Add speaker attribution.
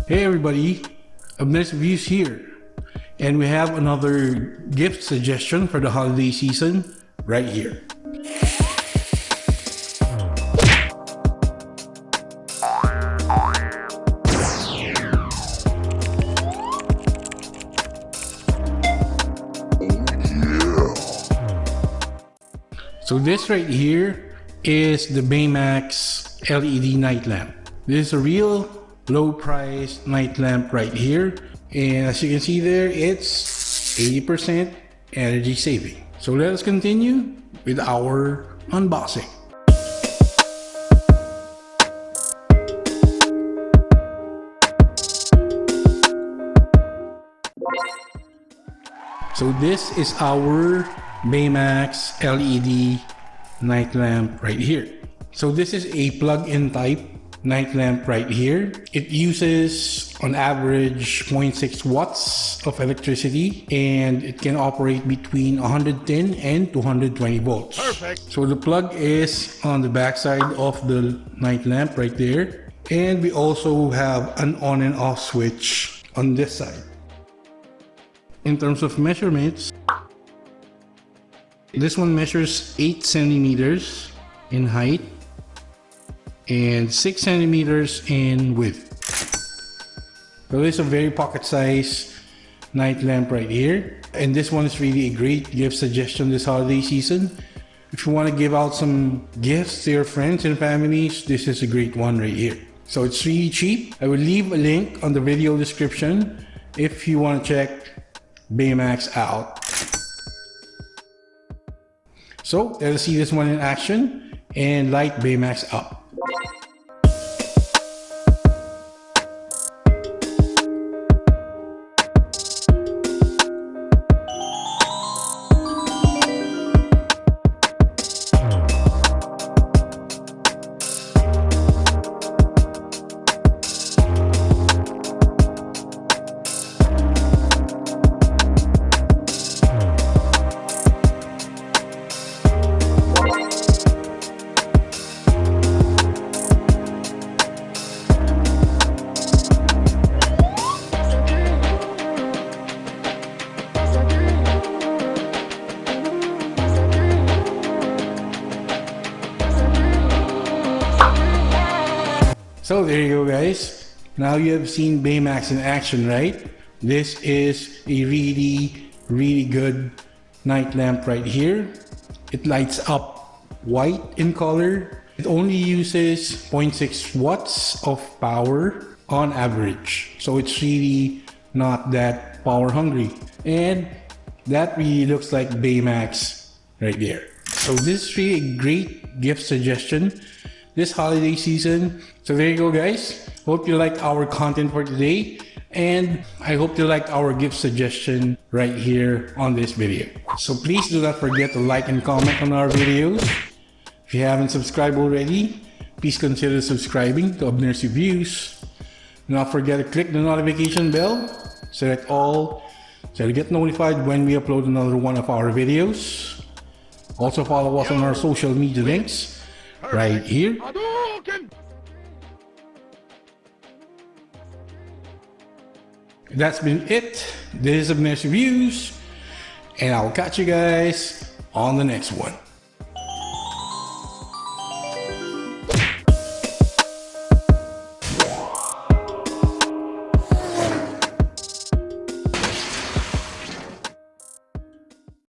Speaker 1: Hey everybody, Abner's Reviews here, and we have another gift suggestion for the holiday season right here. So this right here is the Baymax LED night lamp. This is a real low price night lamp right here, and as you can see there, it's 80% energy saving. So let us continue with our unboxing. So this is our Baymax LED night lamp right here. So this is a plug-in type night lamp right here. It uses on average 0.6 watts of electricity, and it can operate between 110 and 220 volts. Perfect. So the plug is on the back side of the night lamp right there, and we also have an on and off switch on this side. In terms of measurements, this one measures 8 centimeters in height and 6 centimeters in width. So it's a very pocket size night lamp right here, and this one is really a great gift suggestion this holiday season. If you want to give out some gifts to your friends and families, this is a great one right here. So it's really cheap. I will leave a link on the video description if you want to check Baymax out. So let us see this one in action and light Baymax up. So there you go, guys. Now you have seen Baymax in action, right? This is a really good night lamp right here. It lights up white in color. It only uses 0.6 watts of power on average. So it's really not that power hungry. And that really looks like Baymax right there. So this is really a great gift suggestion this holiday season. So there you go, guys. Hope you liked our content for today, and I hope you liked our gift suggestion right here on this video. So please do not forget to like and comment on our videos. If you haven't subscribed already, please consider subscribing to Abner's Reviews. Do not forget to click the notification bell so you get notified when we upload another one of our videos. Also follow us on our social media links right here. That's been it. This is Abner's Reviews, and I'll catch you guys on the next one.